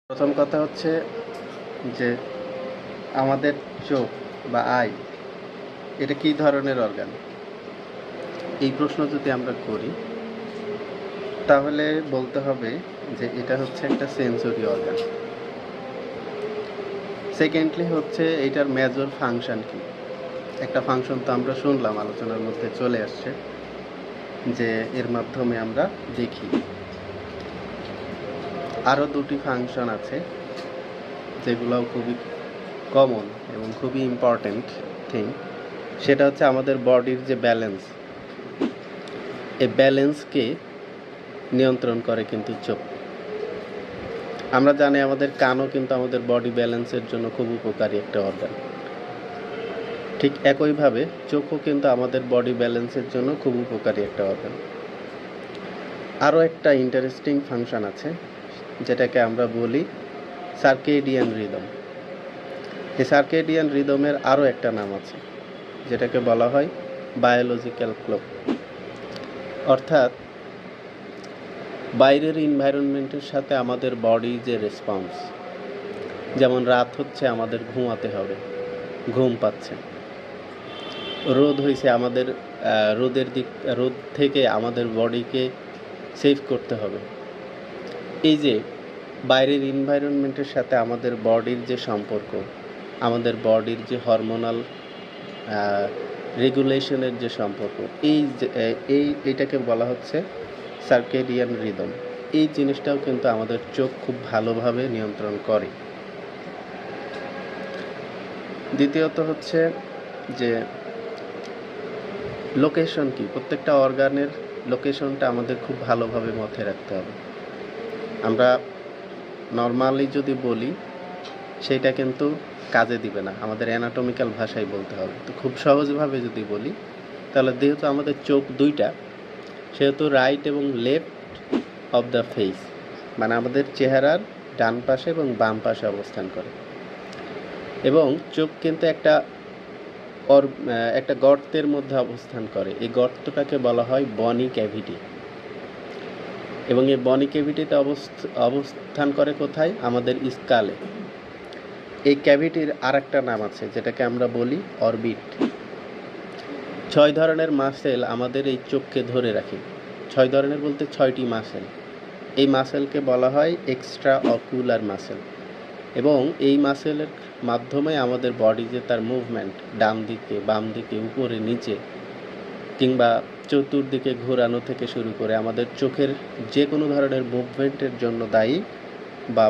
প্রথম কথা হচ্ছে যে আমাদের চোখ বা আই এটা কী ধরনের অর্গান। এই প্রশ্ন যদি আমরা করি তাহলে বলতে হবে যে এটা হচ্ছে একটা সেন্সরি অর্গান। সেকেন্ডলি হচ্ছে এটার মেজর ফাংশন কি। একটা ফাংশন তো আমরা শুনলাম, আলোচনার মধ্যে চলে আসছে যে এর মাধ্যমে আমরা দেখি। আরও দুটি ফাংশন আছে যেগুলোও খুবই কমন এবং খুবই ইম্পর্ট্যান্ট থিং। সেটা হচ্ছে আমাদের বডির যে ব্যালেন্স, এই ব্যালেন্সকে নিয়ন্ত্রণ করে কিন্তু চোখ। আমরা জানি আমাদের কানও কিন্তু আমাদের বডি ব্যালেন্সের জন্য খুব উপকারী একটা অর্গান। ঠিক একইভাবে চোখও কিন্তু আমাদের বডি ব্যালেন্সের জন্য খুব উপকারী একটা অর্গান। আরও একটা ইন্টারেস্টিং ফাংশন আছে যেটাকে আমরা বলি সার্কেডিয়ান রিদম। এই সার্কেডিয়ান রিদমের আরও একটা নাম আছে যেটাকে বলা হয় বায়োলজিক্যাল ক্লক। অর্থাৎ বাইরের এনভায়রনমেন্টের সাথে আমাদের বডি যে রেসপন্স, যেমন রাত হচ্ছে আমাদের ঘুমাতে হবে, ঘুম পাচ্ছে, রোদ হয়েছে আমাদের রোদ থেকে আমাদের বডিকে সেভ করতে হবে। এই যে বাইরের এনভায়রনমেন্টের সাথে আমাদের বডির যে সম্পর্ক, আমাদের বডির যে হরমোনাল রেগুলেশনের যে সম্পর্ক, এইটাকে বলা হচ্ছে সার্কেডিয়ান রিদম। এই জিনিসটাও কিন্তু আমাদের চোখ খুব ভালোভাবে নিয়ন্ত্রণ করে। দ্বিতীয়ত হচ্ছে যে লোকেশন কি, প্রত্যেকটা অর্গানের লোকেশনটা আমাদের খুব ভালোভাবে মাথায় রাখতে হবে। আমরা নর্মালি যদি বলি সেইটা কিন্তু কাজে দিবে না, আমাদের অ্যানাটমিক্যাল ভাষায় বলতে হবে। তো খুব সহজভাবে যদি বলি তাহলে যেহেতু আমাদের চোখ দুইটা, সেহেতু রাইট এবং লেফট অফ দ্য ফেস, মানে আমাদের চেহারার ডান পাশে এবং বাম পাশে অবস্থান করে। এবং চোখ কিন্তু একটা গর্তের মধ্যে অবস্থান করে। এই গর্তটাকে বলা হয় বনি ক্যাভিটি। এবং এই বনি ক্যাভিটিতে অবস্থান করে কোথায়? আমাদের স্কালে। এই ক্যাভিটির আর একটা নাম আছে যেটাকে আমরা বলি অরবিট। 6 ধরনের মাসেল আমাদের এই চোখকে ধরে রাখে। 6 ধরনের বলতে 6টি মাসেল। এই মাসেলকে বলা হয় এক্সট্রা অকুলার মাসেল। এবং এই মাসেলের মাধ্যমে আমাদের বডি যে তার মুভমেন্ট, ডান দিকে বাম দিকে উপরে নিচে কিংবা চতুর্দিকে ঘোরানো থেকে শুরু করে আমাদের চোখের যে কোনো ধরনের মুভমেন্টের জন্য দায়ী বা